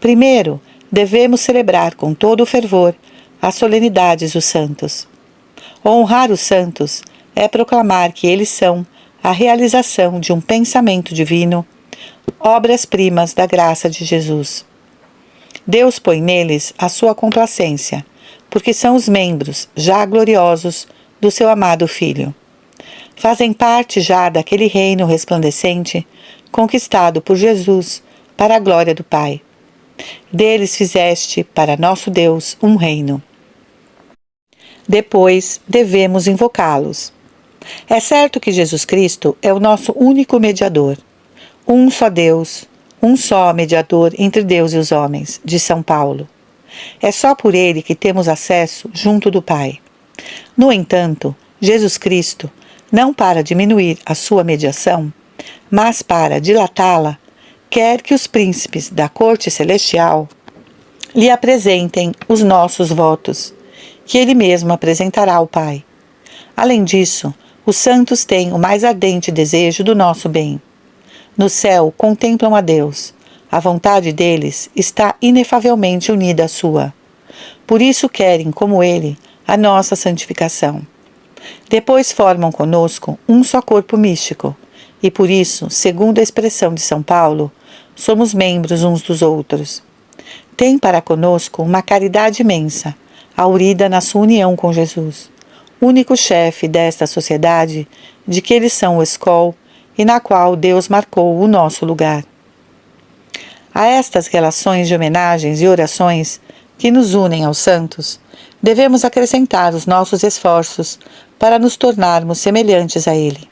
Primeiro, devemos celebrar com todo o fervor as solenidades dos santos. Honrar os santos é proclamar que eles são a realização de um pensamento divino, obras-primas da graça de Jesus. Deus põe neles a sua complacência, porque são os membros, já gloriosos, do seu amado Filho. Fazem parte já daquele reino resplandecente, conquistado por Jesus para a glória do Pai. Deles fizeste, para nosso Deus, um reino. Depois, devemos invocá-los. É certo que Jesus Cristo é o nosso único mediador. Um só Deus, um só mediador entre Deus e os homens, diz São Paulo. É só por ele que temos acesso junto do Pai. No entanto, Jesus Cristo, não para diminuir a sua mediação, mas para dilatá-la, quer que os príncipes da corte celestial lhe apresentem os nossos votos, que ele mesmo apresentará ao Pai. Além disso, os santos têm o mais ardente desejo do nosso bem. No céu contemplam a Deus. A vontade deles está inefavelmente unida à sua. Por isso querem, como ele, a nossa santificação. Depois formam conosco um só corpo místico, e por isso, segundo a expressão de São Paulo, somos membros uns dos outros. Tem para conosco uma caridade imensa, aurida na sua união com Jesus, único chefe desta sociedade de que eles são o escol e na qual Deus marcou o nosso lugar. A estas relações de homenagens e orações que nos unem aos santos, devemos acrescentar os nossos esforços para nos tornarmos semelhantes a Ele.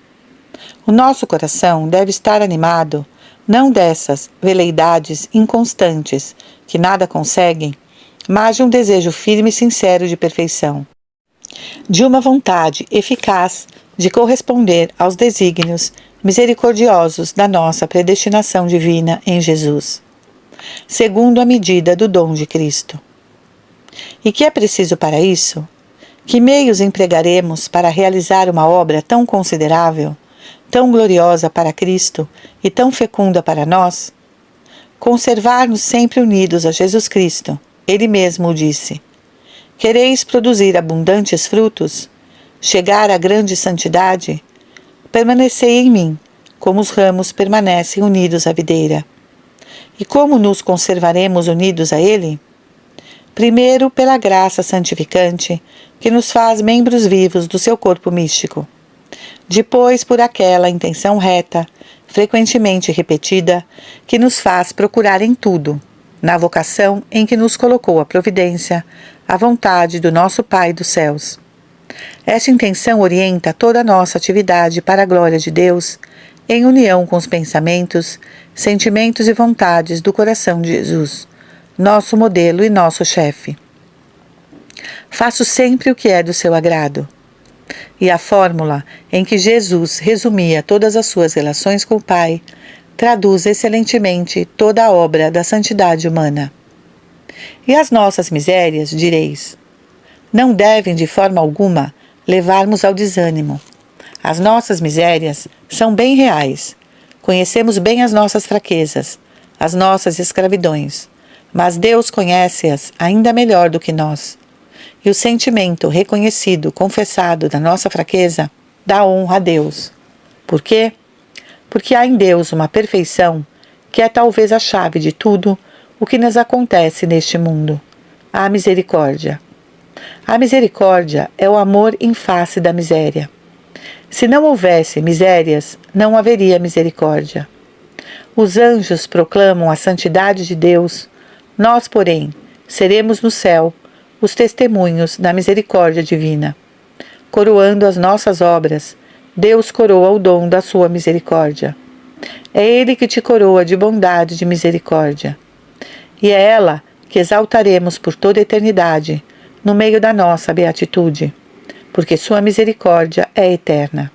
O nosso coração deve estar animado não dessas veleidades inconstantes que nada conseguem, mas de um desejo firme e sincero de perfeição, de uma vontade eficaz de corresponder aos desígnios misericordiosos da nossa predestinação divina em Jesus, segundo a medida do dom de Cristo. E que é preciso para isso? Que meios empregaremos para realizar uma obra tão considerável, tão gloriosa para Cristo e tão fecunda para nós? Conservar-nos sempre unidos a Jesus Cristo. Ele mesmo o disse: quereis produzir abundantes frutos? Chegar à grande santidade? Permanecei em mim, como os ramos permanecem unidos à videira. E como nos conservaremos unidos a Ele? Primeiro, pela graça santificante, que nos faz membros vivos do seu corpo místico. Depois, por aquela intenção reta, frequentemente repetida, que nos faz procurar em tudo, na vocação em que nos colocou a providência, a vontade do nosso Pai dos céus. Esta intenção orienta toda a nossa atividade para a glória de Deus, em união com os pensamentos, sentimentos e vontades do coração de Jesus, nosso modelo e nosso chefe. Faço sempre o que é do seu agrado. E a fórmula em que Jesus resumia todas as suas relações com o Pai traduz excelentemente toda a obra da santidade humana. E as nossas misérias, direis, não devem de forma alguma levar-nos ao desânimo. As nossas misérias são bem reais. Conhecemos bem as nossas fraquezas, as nossas escravidões, mas Deus conhece-as ainda melhor do que nós. E o sentimento reconhecido, confessado da nossa fraqueza, dá honra a Deus. Por quê? Porque há em Deus uma perfeição que é talvez a chave de tudo o que nos acontece neste mundo: a misericórdia. A misericórdia é o amor em face da miséria. Se não houvesse misérias, não haveria misericórdia. Os anjos proclamam a santidade de Deus, nós, porém, seremos no céu os testemunhos da misericórdia divina. Coroando as nossas obras, Deus coroa o dom da sua misericórdia. É Ele que te coroa de bondade e de misericórdia. E é ela que exaltaremos por toda a eternidade, no meio da nossa beatitude, porque sua misericórdia é eterna.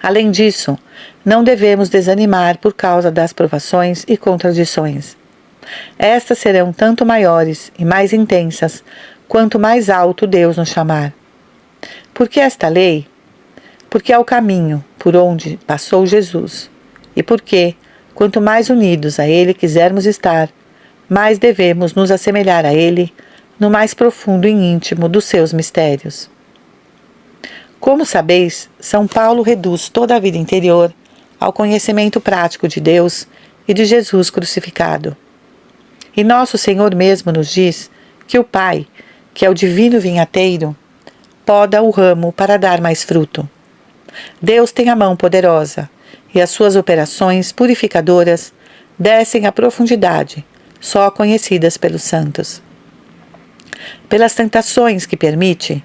Além disso, não devemos desanimar por causa das provações e contradições. Estas serão tanto maiores e mais intensas, quanto mais alto Deus nos chamar. Por que esta lei? Porque é o caminho por onde passou Jesus. E porque, quanto mais unidos a Ele quisermos estar, mais devemos nos assemelhar a Ele no mais profundo e íntimo dos seus mistérios. Como sabeis, São Paulo reduz toda a vida interior ao conhecimento prático de Deus e de Jesus crucificado. E nosso Senhor mesmo nos diz que o Pai, que é o divino vinhateiro, poda o ramo para dar mais fruto. Deus tem a mão poderosa, e as suas operações purificadoras descem à profundidade, só conhecidas pelos santos. Pelas tentações que permite,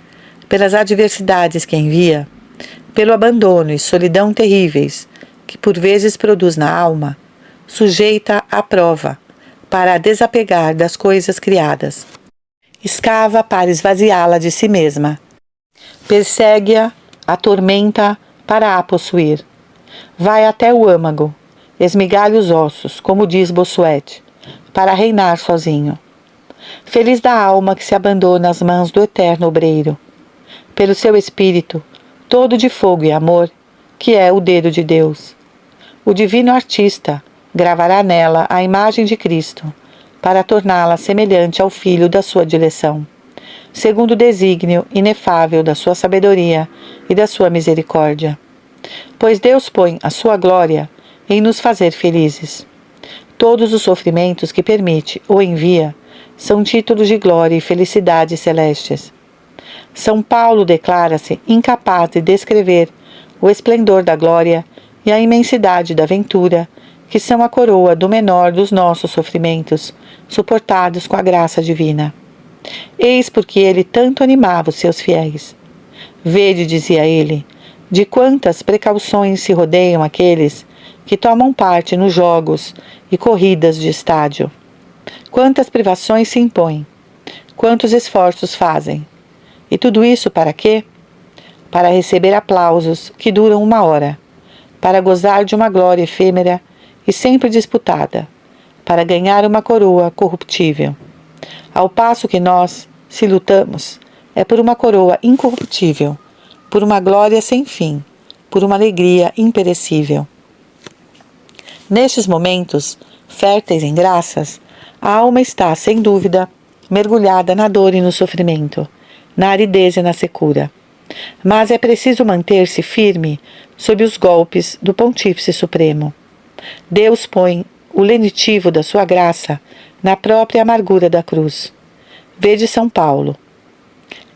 pelas adversidades que envia, pelo abandono e solidão terríveis que por vezes produz na alma, sujeita à prova para a desapegar das coisas criadas. Escava para esvaziá-la de si mesma. Persegue-a, atormenta para a possuir. Vai até o âmago, esmigalha os ossos, como diz Bossuet, para reinar sozinho. Feliz da alma que se abandona às mãos do eterno obreiro. Pelo seu espírito, todo de fogo e amor, que é o dedo de Deus. O divino artista gravará nela a imagem de Cristo, para torná-la semelhante ao Filho da sua dileção, segundo o desígnio inefável da sua sabedoria e da sua misericórdia. Pois Deus põe a sua glória em nos fazer felizes. Todos os sofrimentos que permite ou envia são títulos de glória e felicidade celestes. São Paulo declara-se incapaz de descrever o esplendor da glória e a imensidade da ventura, que são a coroa do menor dos nossos sofrimentos, suportados com a graça divina. Eis porque ele tanto animava os seus fiéis. Vede, dizia ele, de quantas precauções se rodeiam aqueles que tomam parte nos jogos e corridas de estádio. Quantas privações se impõem, quantos esforços fazem. E tudo isso para quê? Para receber aplausos que duram uma hora, para gozar de uma glória efêmera e sempre disputada, para ganhar uma coroa corruptível. Ao passo que nós, se lutamos, é por uma coroa incorruptível, por uma glória sem fim, por uma alegria imperecível. Nestes momentos, férteis em graças, a alma está, sem dúvida, mergulhada na dor e no sofrimento, na aridez e na secura. Mas é preciso manter-se firme sob os golpes do Pontífice Supremo. Deus põe o lenitivo da sua graça na própria amargura da cruz. Vede São Paulo.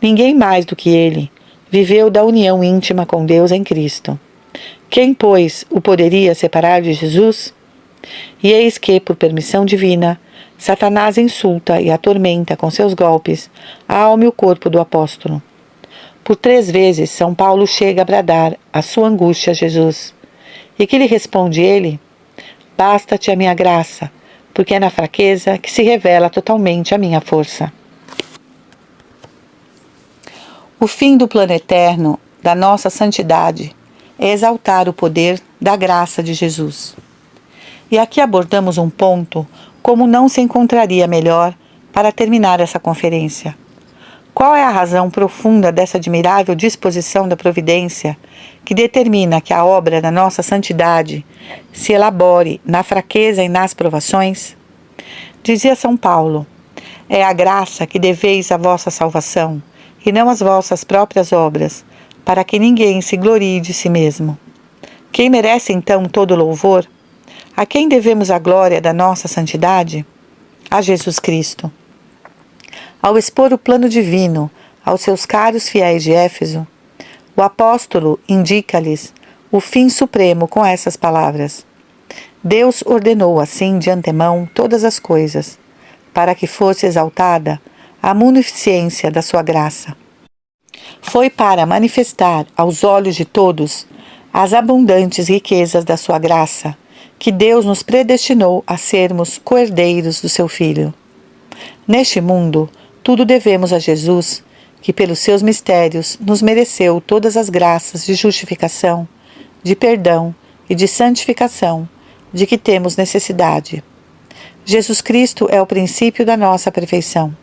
Ninguém mais do que ele viveu da união íntima com Deus em Cristo. Quem, pois, o poderia separar de Jesus? E eis que, por permissão divina, Satanás insulta e atormenta com seus golpes a alma e o corpo do apóstolo. Por 3 vezes São Paulo chega a bradar a sua angústia a Jesus. E que lhe responde ele? Basta-te a minha graça, porque é na fraqueza que se revela totalmente a minha força. O fim do plano eterno da nossa santidade é exaltar o poder da graça de Jesus. E aqui abordamos um ponto como não se encontraria melhor para terminar essa conferência. Qual é a razão profunda dessa admirável disposição da providência que determina que a obra da nossa santidade se elabore na fraqueza e nas provações? Dizia São Paulo: é a graça que deveis à vossa salvação, e não as vossas próprias obras, para que ninguém se glorie de si mesmo. Quem merece então todo louvor? A quem devemos a glória da nossa santidade? A Jesus Cristo. Ao expor o plano divino aos seus caros fiéis de Éfeso, o apóstolo indica-lhes o fim supremo com essas palavras: Deus ordenou assim de antemão todas as coisas, para que fosse exaltada a munificência da sua graça. Foi para manifestar aos olhos de todos as abundantes riquezas da sua graça que Deus nos predestinou a sermos coerdeiros do seu Filho. Neste mundo, tudo devemos a Jesus, que pelos seus mistérios nos mereceu todas as graças de justificação, de perdão e de santificação de que temos necessidade. Jesus Cristo é o princípio da nossa perfeição.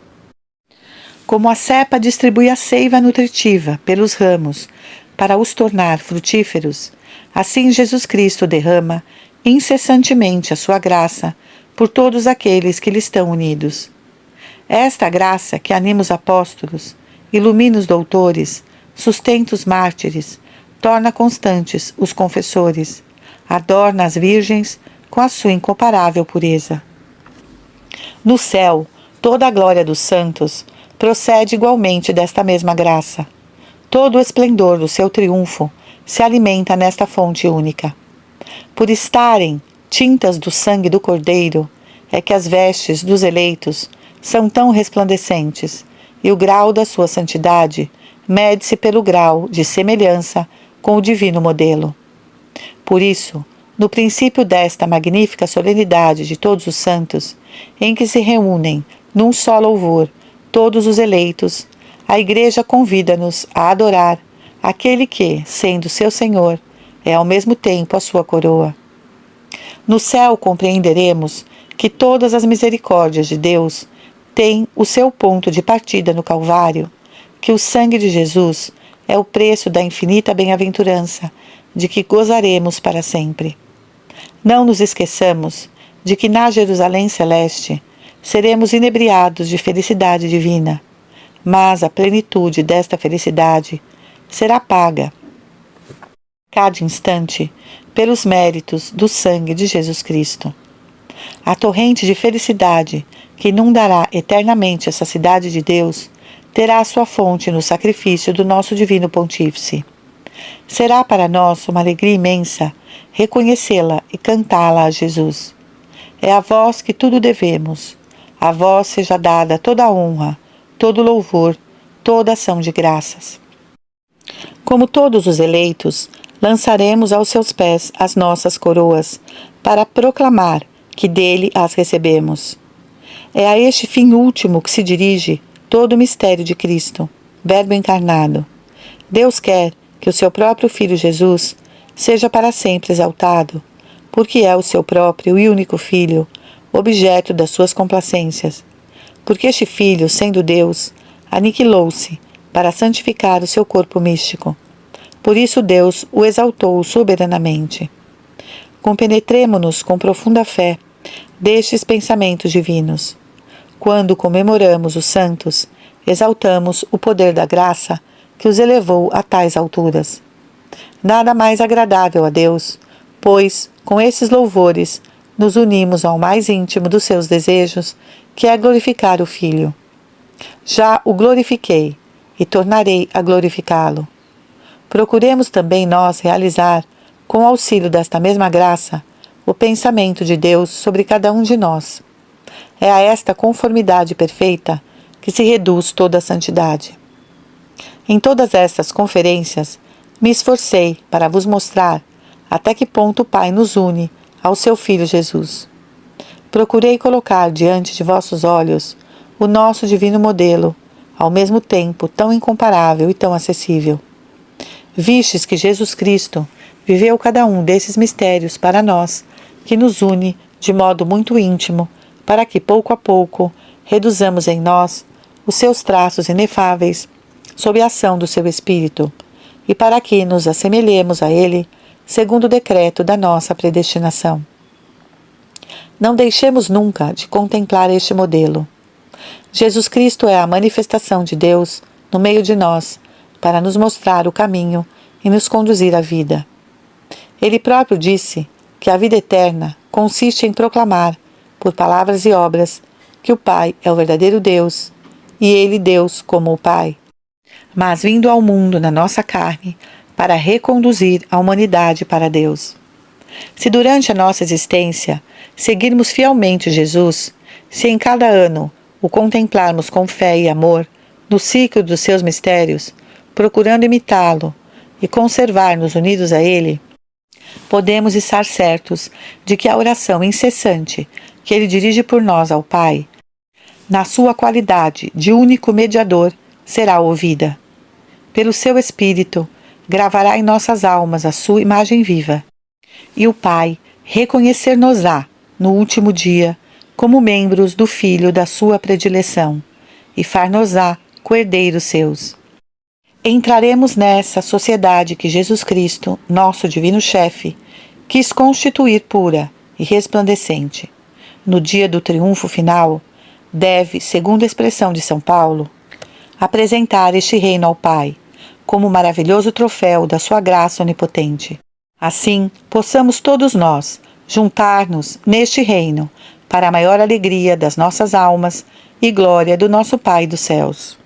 Como a cepa distribui a seiva nutritiva pelos ramos para os tornar frutíferos, assim Jesus Cristo derrama incessantemente a sua graça por todos aqueles que lhe estão unidos. É esta graça que anima os apóstolos, ilumina os doutores, sustenta os mártires, torna constantes os confessores, adorna as virgens com a sua incomparável pureza. No céu, toda a glória dos santos procede igualmente desta mesma graça. Todo o esplendor do seu triunfo se alimenta nesta fonte única. Por estarem tintas do sangue do Cordeiro, é que as vestes dos eleitos são tão resplandecentes, e o grau da sua santidade mede-se pelo grau de semelhança com o divino modelo. Por isso, no princípio desta magnífica solenidade de todos os santos, em que se reúnem num só louvor todos os eleitos, a Igreja convida-nos a adorar aquele que, sendo seu Senhor, é ao mesmo tempo a sua coroa. No céu compreenderemos que todas as misericórdias de Deus têm o seu ponto de partida no Calvário, que o sangue de Jesus é o preço da infinita bem-aventurança, de que gozaremos para sempre. Não nos esqueçamos de que na Jerusalém Celeste seremos inebriados de felicidade divina, mas a plenitude desta felicidade será paga, cada instante, pelos méritos do sangue de Jesus Cristo. A torrente de felicidade que inundará eternamente essa cidade de Deus terá sua fonte no sacrifício do nosso Divino Pontífice. Será para nós uma alegria imensa reconhecê-la e cantá-la a Jesus. É a vós que tudo devemos. A vós seja dada toda a honra, todo louvor, toda ação de graças. Como todos os eleitos, lançaremos aos seus pés as nossas coroas, para proclamar que dele as recebemos. É a este fim último que se dirige todo o mistério de Cristo, Verbo encarnado. Deus quer que o seu próprio Filho Jesus seja para sempre exaltado, porque é o seu próprio e único Filho, objeto das suas complacências. Porque este Filho, sendo Deus, aniquilou-se para santificar o seu corpo místico. Por isso Deus o exaltou soberanamente. Compenetremo-nos com profunda fé destes pensamentos divinos. Quando comemoramos os santos, exaltamos o poder da graça que os elevou a tais alturas. Nada mais agradável a Deus, pois, com esses louvores, nos unimos ao mais íntimo dos seus desejos, que é glorificar o Filho. Já o glorifiquei, e tornarei a glorificá-lo. Procuremos também nós realizar, com o auxílio desta mesma graça, o pensamento de Deus sobre cada um de nós. É a esta conformidade perfeita que se reduz toda a santidade. Em todas estas conferências, me esforcei para vos mostrar até que ponto o Pai nos une ao seu Filho Jesus. Procurei colocar diante de vossos olhos o nosso divino modelo, ao mesmo tempo tão incomparável e tão acessível. Vistes que Jesus Cristo viveu cada um desses mistérios para nós, que nos une de modo muito íntimo, para que pouco a pouco reduzamos em nós os seus traços inefáveis sob a ação do seu Espírito, e para que nos assemelhemos a Ele, segundo o decreto da nossa predestinação. Não deixemos nunca de contemplar este modelo. Jesus Cristo é a manifestação de Deus no meio de nós, para nos mostrar o caminho e nos conduzir à vida. Ele próprio disse que a vida eterna consiste em proclamar, por palavras e obras, que o Pai é o verdadeiro Deus, e Ele Deus como o Pai, mas vindo ao mundo na nossa carne, para reconduzir a humanidade para Deus. Se durante a nossa existência seguirmos fielmente Jesus, se em cada ano o contemplarmos com fé e amor no ciclo dos seus mistérios, procurando imitá-lo e conservar-nos unidos a Ele, podemos estar certos de que a oração incessante que Ele dirige por nós ao Pai, na sua qualidade de único mediador, será ouvida. Pelo seu Espírito, gravará em nossas almas a sua imagem viva, E o Pai reconhecer-nos-á, no último dia, como membros do Filho da sua predileção, e far-nos-á coerdeiros seus. Entraremos nessa sociedade que Jesus Cristo, nosso divino chefe, quis constituir pura e resplandecente. No dia do triunfo final, deve, segundo a expressão de São Paulo, apresentar este reino ao Pai, como maravilhoso troféu da sua graça onipotente. Assim, possamos todos nós juntar-nos neste reino, para a maior alegria das nossas almas e glória do nosso Pai dos céus.